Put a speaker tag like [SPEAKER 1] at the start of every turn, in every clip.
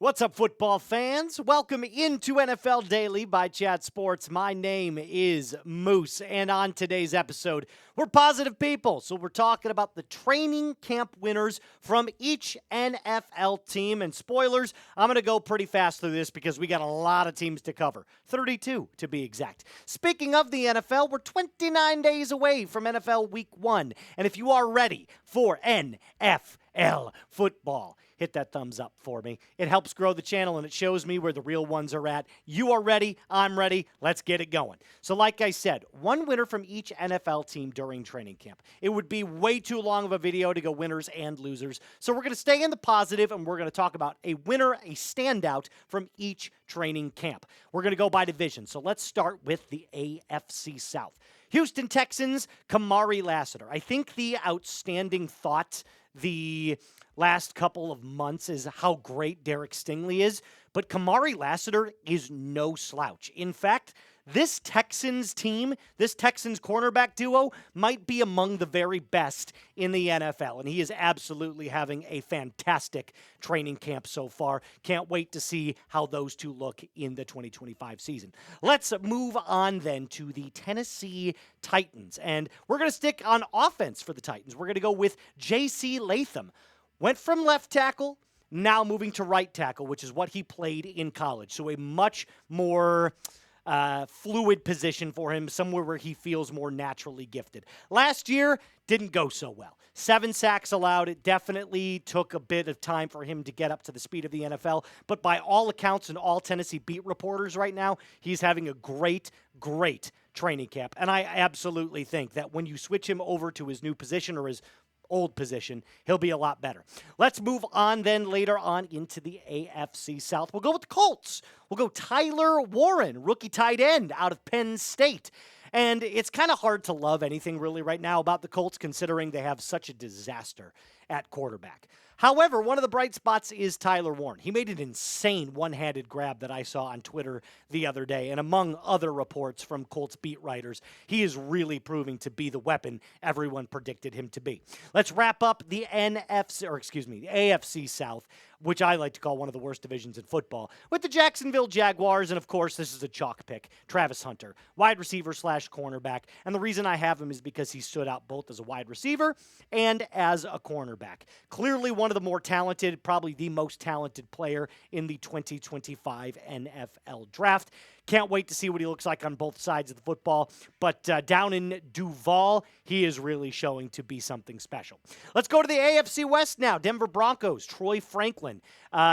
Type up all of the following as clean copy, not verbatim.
[SPEAKER 1] What's up, football fans? Welcome into NFL Daily by Chat Sports. My name is Moose, and on today's episode, we're positive people. So we're talking about the training camp winners from each NFL team. And spoilers, I'm going to go pretty fast through this because we got a lot of teams to cover. 32 to be exact. Speaking of the NFL, we're 29 days away from NFL Week 1. And if you are ready for NFL football, hit that thumbs up for me. It helps grow the channel, and it shows me where the real ones are at. You are ready. I'm ready. Let's get it going. So like I said, one winner from each NFL team during training camp. It would be way too long of a video to go winners and losers. So we're going to stay in the positive, and we're going to talk about a winner, a standout from each training camp. We're going to go by division. So let's start with the AFC South. Houston Texans, Kamari Lassiter. I think the outstanding thought the last couple of months is how great Derek Stingley is, but Kamari Lassiter is no slouch. In fact, this Texans team, this Texans cornerback duo might be among the very best in the NFL, and he is absolutely having a fantastic training camp so far. Can't wait to see how those two look in the 2025 season. Let's move on then to the Tennessee Titans, and we're going to stick on offense for the Titans. We're going to go with J.C. Latham. Went from left tackle, now moving to right tackle, which is what he played in college. So a much more fluid position for him, somewhere where he feels more naturally gifted. Last year, didn't go so well. 7 sacks allowed. It definitely took a bit of time for him to get up to the speed of the NFL. But by all accounts and all Tennessee beat reporters right now, he's having a great training camp. And I absolutely think that when you switch him over to his new position or his old position, he'll be a lot better. Let's move on then later on into the AFC South. We'll go with the Colts. We'll go Tyler Warren, rookie tight end out of Penn State. And it's kind of hard to love anything really right now about the Colts considering they have such a disaster at quarterback. However, one of the bright spots is Tyler Warren. He made an insane one-handed grab that I saw on Twitter the other day, and among other reports from Colts beat writers, he is really proving to be the weapon everyone predicted him to be. Let's wrap up the AFC South, which I like to call one of the worst divisions in football, with the Jacksonville Jaguars, and of course, this is a chalk pick, Travis Hunter, wide receiver / cornerback, and the reason I have him is because he stood out both as a wide receiver and as a cornerback. Clearly one of the more talented, probably the most talented player in the 2025 NFL Draft. Can't wait to see what he looks like on both sides of the football. But down in Duval, he is really showing to be something special. Let's go to the AFC West now. Denver Broncos, Troy Franklin,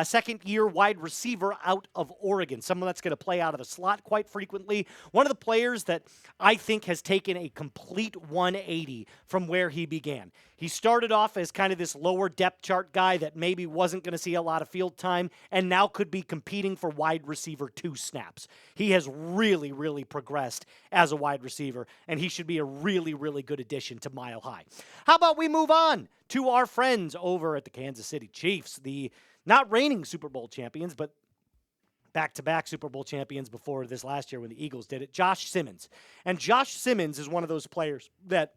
[SPEAKER 1] second-year wide receiver out of Oregon. Someone that's going to play out of the slot quite frequently. One of the players that I think has taken a complete 180 from where he began. He started off as kind of this lower depth chart guy that maybe wasn't going to see a lot of field time and now could be competing for wide receiver 2 snaps. He has really progressed as a wide receiver, and he should be a really good addition to Mile High. How about we move on to our friends over at the Kansas City Chiefs, the not reigning Super Bowl champions, but back-to-back Super Bowl champions before this last year when the Eagles did it, Josh Simmons. And Josh Simmons is one of those players that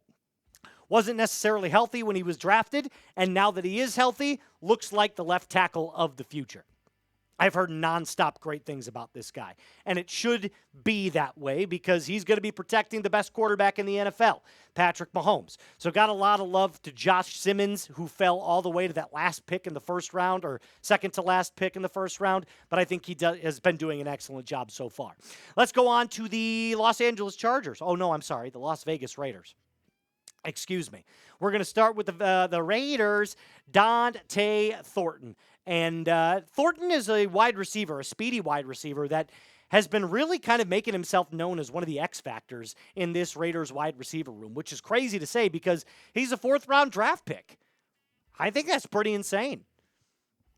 [SPEAKER 1] wasn't necessarily healthy when he was drafted, and now that he is healthy, looks like the left tackle of the future. I've heard nonstop great things about this guy, and it should be that way because he's going to be protecting the best quarterback in the NFL, Patrick Mahomes. So got a lot of love to Josh Simmons, who fell all the way to that last pick in the first round or second to last pick in the first round, but I think he has been doing an excellent job so far. Let's go on to the Los Angeles Chargers. Oh, no, I'm sorry, the Las Vegas Raiders. Excuse me. We're going to start with the Raiders, Dante Thornton. And Thornton is a wide receiver, a speedy wide receiver that has been really kind of making himself known as one of the X factors in this Raiders wide receiver room, which is crazy to say because he's a 4th-round draft pick. I think that's pretty insane.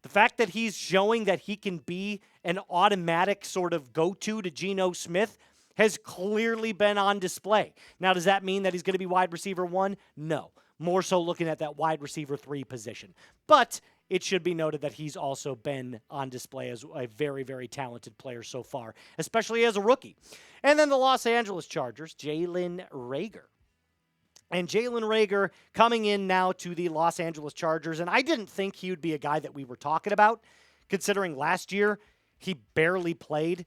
[SPEAKER 1] The fact that he's showing that he can be an automatic sort of go-to to Geno Smith has clearly been on display. Now, does that mean that he's going to be wide receiver 1? No. More so looking at that wide receiver 3 position. But it should be noted that he's also been on display as a very talented player so far, especially as a rookie. And then the Los Angeles Chargers, Jalen Reagor. And Jalen Reagor coming in now to the Los Angeles Chargers, and I didn't think he would be a guy that we were talking about considering last year he barely played.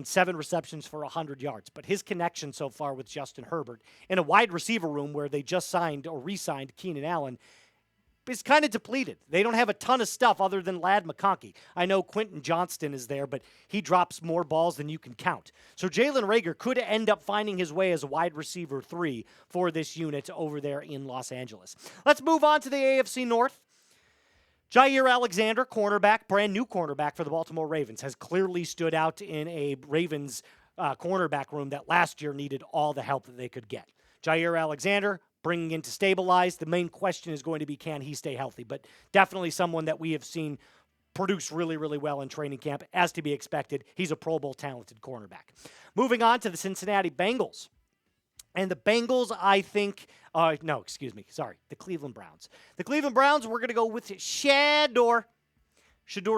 [SPEAKER 1] 7 receptions for 100 yards. But his connection so far with Justin Herbert in a wide receiver room where they just signed or re-signed Keenan Allen is kind of depleted. They don't have a ton of stuff other than Ladd McConkey. I know Quentin Johnston is there, but he drops more balls than you can count. So Jalen Reagor could end up finding his way as a wide receiver 3 for this unit over there in Los Angeles. Let's move on to the AFC North. Jaire Alexander, cornerback, brand new cornerback for the Baltimore Ravens, has clearly stood out in a Ravens cornerback room that last year needed all the help that they could get. Jaire Alexander, bringing in to stabilize. The main question is going to be, can he stay healthy? But definitely someone that we have seen produce really, really well in training camp, as to be expected. He's a Pro Bowl talented cornerback. Moving on to the Cincinnati Bengals. And the Bengals, I think, the Cleveland Browns. The Cleveland Browns, we're going to go with Shedeur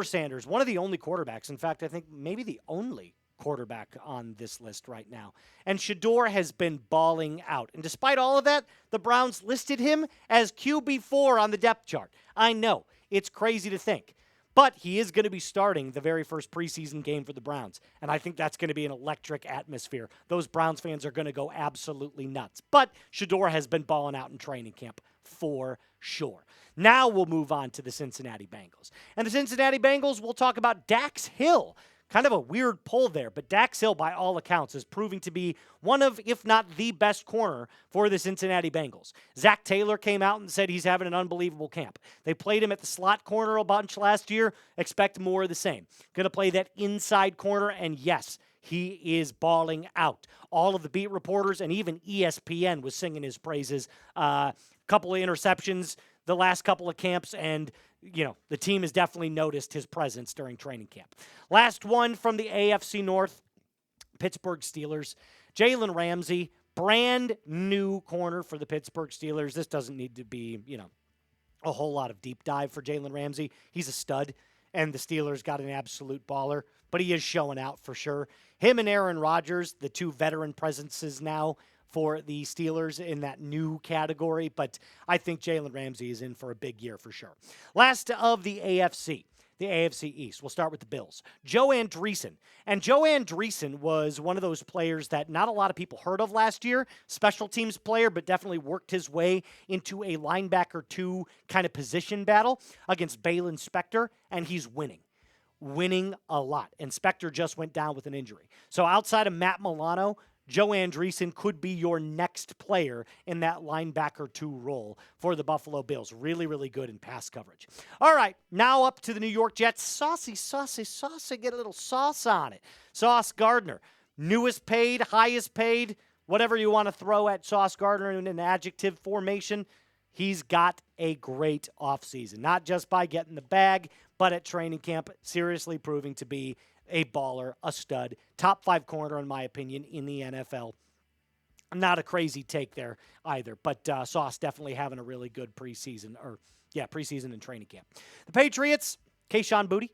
[SPEAKER 1] Sanders, one of the only quarterbacks. In fact, I think maybe the only quarterback on this list right now. And Shedeur has been balling out. And despite all of that, the Browns listed him as QB4 on the depth chart. I know, it's crazy to think. But he is going to be starting the very first preseason game for the Browns. And I think that's going to be an electric atmosphere. Those Browns fans are going to go absolutely nuts. But Shedeur has been balling out in training camp for sure. Now we'll move on to the Cincinnati Bengals. And the Cincinnati Bengals, we'll talk about Dax Hill. Kind of a weird pull there, but Dax Hill, by all accounts, is proving to be one of, if not the best corner for the Cincinnati Bengals. Zach Taylor came out and said he's having an unbelievable camp. They played him at the slot corner a bunch last year. Expect more of the same. Going to play that inside corner, and yes, he is balling out. All of the beat reporters and even ESPN was singing his praises. Couple of interceptions the last couple of camps, and the team has definitely noticed his presence during training camp. Last one from the AFC North, Pittsburgh Steelers. Jalen Ramsey, brand new corner for the Pittsburgh Steelers. This doesn't need to be, a whole lot of deep dive for Jalen Ramsey. He's a stud, and the Steelers got an absolute baller, but he is showing out for sure. Him and Aaron Rodgers, the two veteran presences now for the Steelers in that new category, but I think Jalen Ramsey is in for a big year for sure. Last of the AFC East. We'll start with the Bills. Joe Andreessen. And Joe Andreessen was one of those players that not a lot of people heard of last year. Special teams player, but definitely worked his way into a linebacker 2 kind of position battle against Balin Spector, and he's winning a lot. And Spector just went down with an injury. So outside of Matt Milano, Joe Andreessen could be your next player in that linebacker 2 role for the Buffalo Bills. Really, really good in pass coverage. All right, now up to the New York Jets. Saucy, get a little sauce on it. Sauce Gardner, newest paid, highest paid, whatever you want to throw at Sauce Gardner in an adjective formation. He's got a great offseason, not just by getting the bag, but at training camp, seriously proving to be a baller, a stud, top 5 corner, in my opinion, in the NFL. Not a crazy take there either, but Sauce definitely having a really good preseason and training camp. The Patriots, Kayshon Boutte,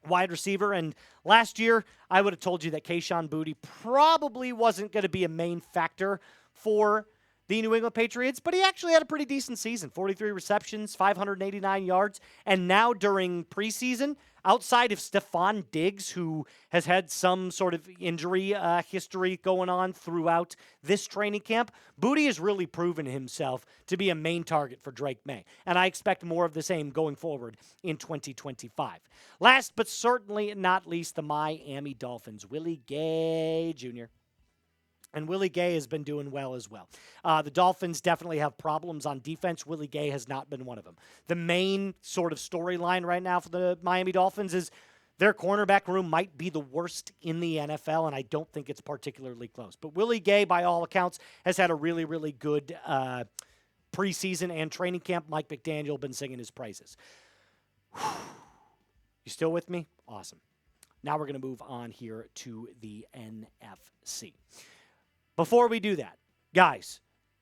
[SPEAKER 1] wide receiver, and last year I would have told you that Kayshon Boutte probably wasn't going to be a main factor for the New England Patriots, but he actually had a pretty decent season. 43 receptions, 589 yards, and now during preseason, outside of Stephon Diggs, who has had some sort of injury history going on throughout this training camp, Boutte has really proven himself to be a main target for Drake May, and I expect more of the same going forward in 2025. Last but certainly not least, the Miami Dolphins. Willie Gay Jr., and Willie Gay has been doing well as well. The Dolphins definitely have problems on defense. Willie Gay has not been one of them. The main sort of storyline right now for the Miami Dolphins is their cornerback room might be the worst in the NFL, and I don't think it's particularly close. But Willie Gay, by all accounts, has had a really, really good preseason and training camp. Mike McDaniel been singing his praises. You still with me? Awesome. Now we're going to move on here to the NFC. Before we do that, guys,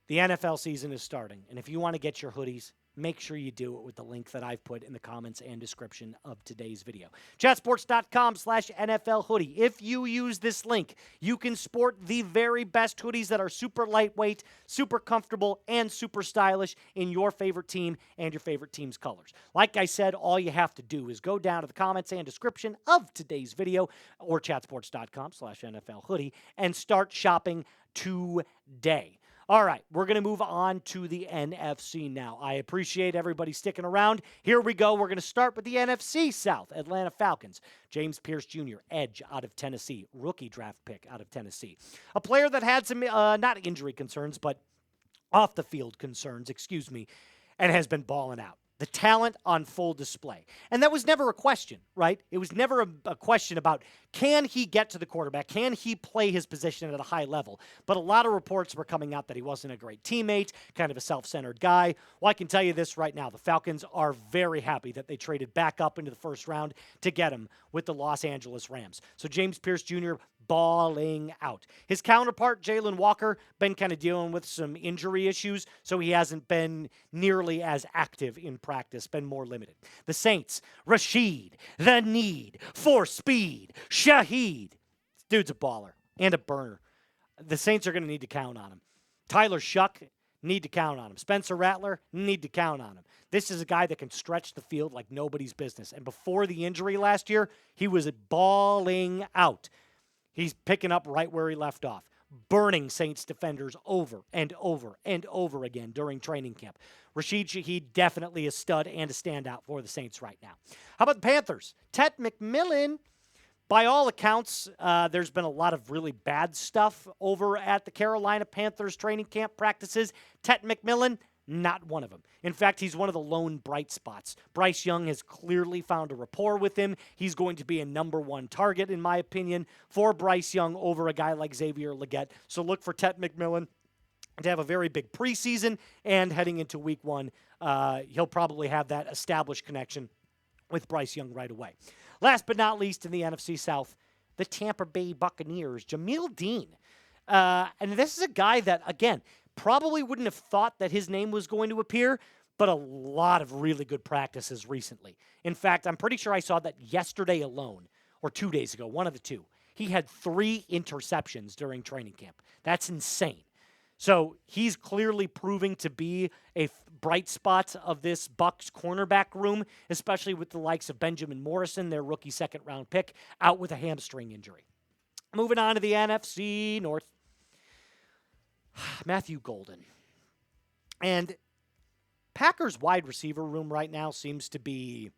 [SPEAKER 1] the NFL season is starting, and if you want to get your hoodies, make sure you do it with the link that I've put in the comments and description of today's video. Chatsports.com/NFL hoodie. If you use this link, you can sport the very best hoodies that are super lightweight, super comfortable, and super stylish in your favorite team and your favorite team's colors. Like I said, all you have to do is go down to the comments and description of today's video or chatsports.com/NFL hoodie and start shopping today. All right, we're going to move on to the NFC now. I appreciate everybody sticking around. Here we go. We're going to start with the NFC South. Atlanta Falcons. James Pierce Jr., edge out of Tennessee. Rookie draft pick out of Tennessee. A player that had some, not injury concerns, but off-the-field concerns, and has been balling out. The talent on full display. And that was never a question, right? It was never a question about, can he get to the quarterback? Can he play his position at a high level? But a lot of reports were coming out that he wasn't a great teammate, kind of a self-centered guy. Well, I can tell you this right now. The Falcons are very happy that they traded back up into the first round to get him with the Los Angeles Rams. So James Pierce Jr., balling out. His counterpart, Jalen Walker, been kind of dealing with some injury issues, so he hasn't been nearly as active in practice, been more limited. The Saints, Rashid, the need for speed, Shaheed. This dude's a baller and a burner. The Saints are going to need to count on him. Tyler Shuck, need to count on him. Spencer Rattler, need to count on him. This is a guy that can stretch the field like nobody's business. And before the injury last year, he was balling out. He's picking up right where he left off, burning Saints defenders over and over and over again during training camp. Rashid Shaheed, definitely a stud and a standout for the Saints right now. How about the Panthers? Ted McMillan, by all accounts, there's been a lot of really bad stuff over at the Carolina Panthers training camp practices. Ted McMillan, not one of them. In fact, he's one of the lone bright spots. Bryce Young has clearly found a rapport with him. He's going to be a number one target, in my opinion, for Bryce Young over a guy like Xavier Legette. So look for Ted McMillan to have a very big preseason, and heading into week one, he'll probably have that established connection with Bryce Young right away. Last but not least in the NFC South, the Tampa Bay Buccaneers, Jamil Dean. And this is a guy that, again, probably wouldn't have thought that his name was going to appear, but a lot of really good practices recently. In fact, I'm pretty sure I saw that yesterday alone, or 2 days ago, one of the two. He had 3 interceptions during training camp. That's insane. So he's clearly proving to be a bright spot of this Bucs cornerback room, especially with the likes of Benjamin Morrison, their rookie second-round pick, out with a hamstring injury. Moving on to the NFC North. Matthew Golden. And Packers wide receiver room right now seems to be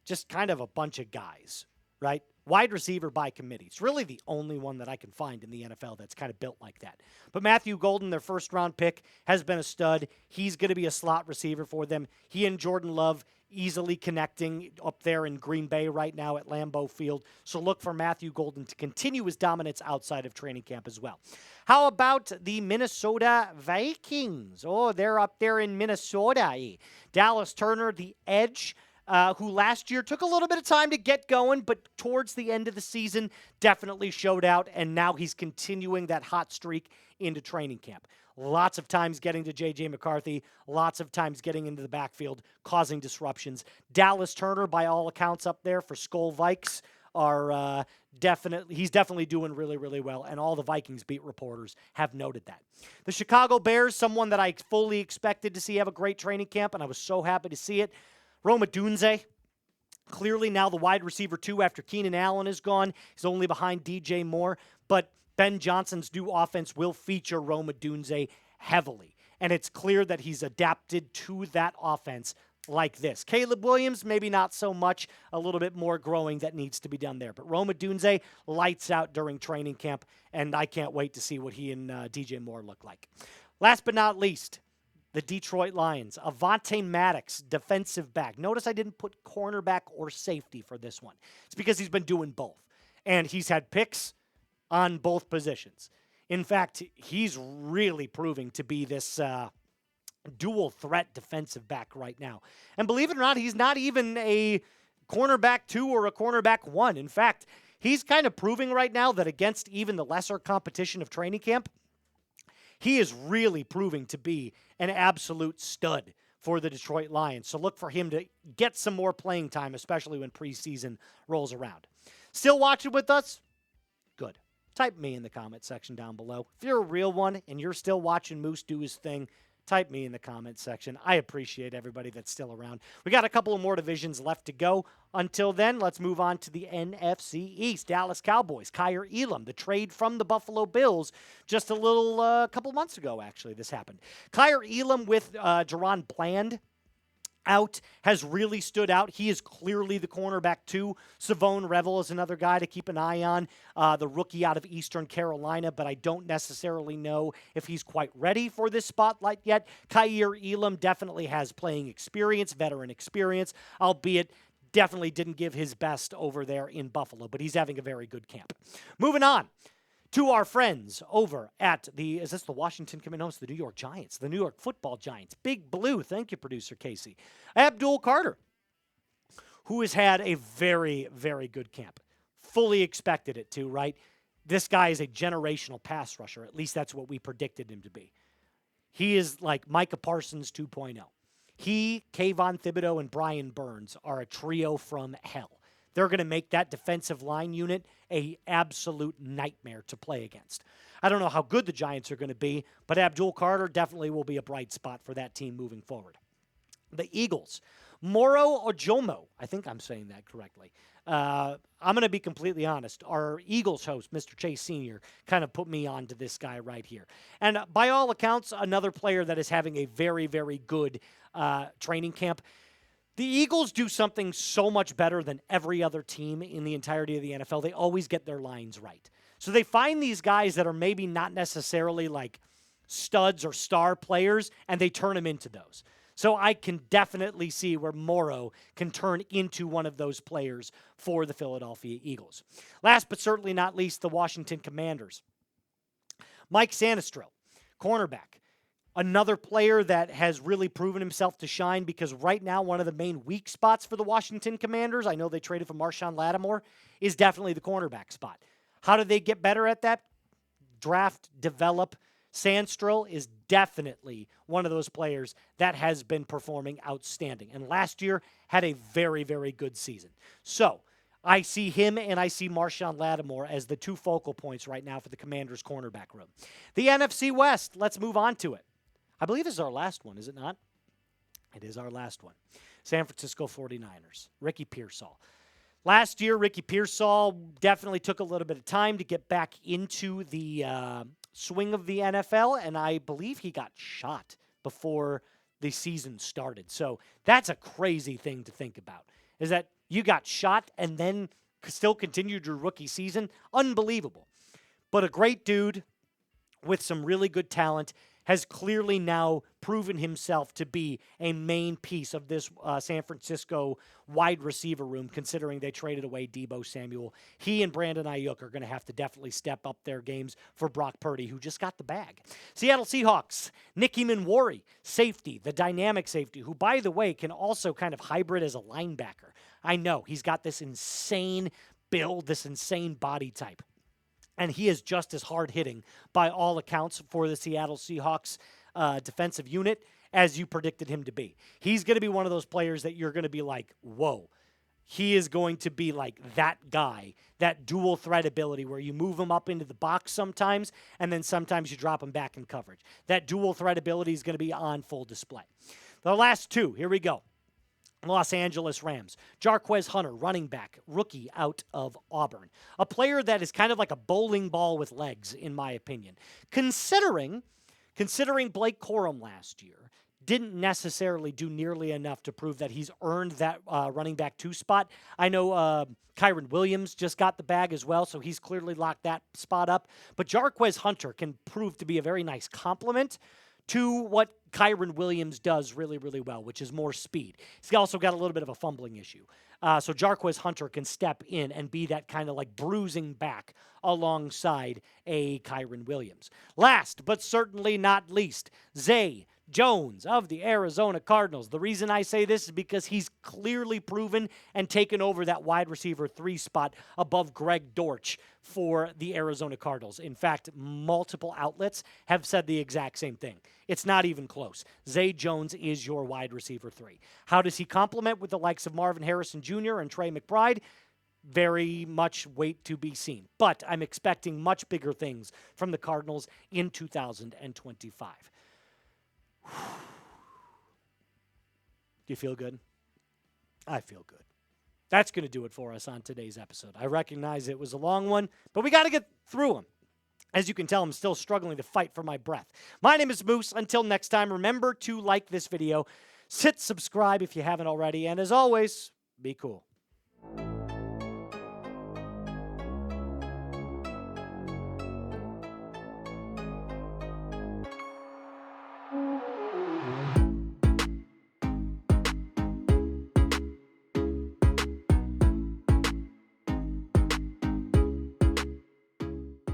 [SPEAKER 1] just kind of a bunch of guys, right? Wide receiver by committee. It's really the only one that I can find in the NFL that's kind of built like that. But Matthew Golden, their first-round pick, has been a stud. He's going to be a slot receiver for them. He and Jordan Love easily connecting up there in Green Bay right now at Lambeau Field. So look for Matthew Golden to continue his dominance outside of training camp as well. How about the Minnesota Vikings? Oh, they're up there in Minnesota. Dallas Turner, the edge, who last year took a little bit of time to get going, but towards the end of the season definitely showed out, and now he's continuing that hot streak into training camp. Lots of times getting to J.J. McCarthy, lots of times getting into the backfield, causing disruptions. Dallas Turner, by all accounts up there for Skol Vikes, he's definitely doing really, really well, and all the Vikings beat reporters have noted that. The Chicago Bears, someone that I fully expected to see have a great training camp, and I was so happy to see it. Rome Odunze, clearly now the wide receiver 2 after Keenan Allen is gone. He's only behind DJ Moore, but Ben Johnson's new offense will feature Rome Odunze heavily, and it's clear that he's adapted to that offense like this. Caleb Williams, maybe not so much, a little bit more growing that needs to be done there. But Rome Odunze lights out during training camp, and I can't wait to see what he and DJ Moore look like. Last but not least, the Detroit Lions, Avonte Maddox, defensive back. Notice I didn't put cornerback or safety for this one. It's because he's been doing both, and he's had picks on both positions. In fact, he's really proving to be this dual threat defensive back right now. And believe it or not, he's not even a cornerback 2 or a cornerback 1. In fact, he's kind of proving right now that against even the lesser competition of training camp, he is really proving to be an absolute stud for the Detroit Lions. So look for him to get some more playing time, especially when preseason rolls around. Still watching with us? Good. Type me in the comment section down below. If you're a real one and you're still watching Moose do his thing, type me in the comment section. I appreciate everybody that's still around. We got a couple of more divisions left to go. Until then, let's move on to the NFC East. Dallas Cowboys, Kaiir Elam, the trade from the Buffalo Bills just a couple months ago, actually, this happened. Kaiir Elam with Jerron Bland out has really stood out. He is clearly the cornerback too. Savone Revel is another guy to keep an eye on, the rookie out of Eastern Carolina, but I don't necessarily know if he's quite ready for this spotlight yet. Kaiir Elam definitely has playing experience, veteran experience, albeit definitely didn't give his best over there in Buffalo, but he's having a very good camp. Moving on to our friends over at the Washington Commanders? No, it's the New York Giants, the New York Football Giants. Big Blue. Thank you, producer Casey. Abdul Carter, who has had a very, very good camp. Fully expected it to, right? This guy is a generational pass rusher. At least that's what we predicted him to be. He is like Micah Parsons 2.0. He, Kayvon Thibodeau, and Brian Burns are a trio from hell. They're going to make that defensive line unit a absolute nightmare to play against. I don't know how good the Giants are going to be, but Abdul Carter definitely will be a bright spot for that team moving forward. The Eagles, Moro Ojomo, I think I'm saying that correctly. I'm going to be completely honest. Our Eagles host, Mr. Chase Sr., kind of put me on to this guy right here. And by all accounts, another player that is having a very, very good training camp. The Eagles do something so much better than every other team in the entirety of the NFL. They always get their lines right. So they find these guys that are maybe not necessarily like studs or star players, and they turn them into those. So I can definitely see where Moro can turn into one of those players for the Philadelphia Eagles. Last but certainly not least, the Washington Commanders. Mike Sainristil, cornerback. Another player that has really proven himself to shine, because right now one of the main weak spots for the Washington Commanders, I know they traded for Marshawn Lattimore, is definitely the cornerback spot. How do they get better at that? Draft, develop. Sainristil is definitely one of those players that has been performing outstanding, and last year had a very, very good season. So I see him and I see Marshawn Lattimore as the two focal points right now for the Commanders' cornerback room. The NFC West, let's move on to it. I believe this is our last one, is it not? It is our last one. San Francisco 49ers, Ricky Pearsall. Last year, Ricky Pearsall definitely took a little bit of time to get back into the swing of the NFL, and I believe he got shot before the season started. So that's a crazy thing to think about, is that you got shot and then still continued your rookie season. Unbelievable. But a great dude with some really good talent, has clearly now proven himself to be a main piece of this San Francisco wide receiver room, considering they traded away Deebo Samuel. He and Brandon Ayuk are going to have to definitely step up their games for Brock Purdy, who just got the bag. Seattle Seahawks, Emmanwori, safety, the dynamic safety, who, by the way, can also kind of hybrid as a linebacker. I know, he's got this insane build, this insane body type. And he is just as hard-hitting, by all accounts, for the Seattle Seahawks defensive unit as you predicted him to be. He's going to be one of those players that you're going to be like, whoa. He is going to be like that guy, that dual threat ability where you move him up into the box sometimes, and then sometimes you drop him back in coverage. That dual threat ability is going to be on full display. The last two, here we go. Los Angeles Rams, Jarquez Hunter, running back, rookie out of Auburn. A player that is kind of like a bowling ball with legs, in my opinion. Considering Blake Corum last year didn't necessarily do nearly enough to prove that he's earned that running back 2 spot. I know Kyron Williams just got the bag as well, so he's clearly locked that spot up. But Jarquez Hunter can prove to be a very nice complement to what Kyron Williams does really, really well, which is more speed. He's also got a little bit of a fumbling issue. So Jarquez Hunter can step in and be that kind of like bruising back alongside a Kyron Williams. Last, but certainly not least, Zay Jones of the Arizona Cardinals. The reason I say this is because he's clearly proven and taken over that wide receiver 3 spot above Greg Dortch for the Arizona Cardinals. In fact, multiple outlets have said the exact same thing. It's not even close. Zay Jones is your wide receiver 3. How does he complement with the likes of Marvin Harrison Jr. and Trey McBride? Very much wait to be seen. But I'm expecting much bigger things from the Cardinals in 2025. Do you feel good? I feel good. That's going to do it for us on today's episode. I recognize it was a long one, but we got to get through them. As you can tell, I'm still struggling to fight for my breath. My name is Moose. Until next time, remember to like this video, subscribe if you haven't already, and as always, be cool.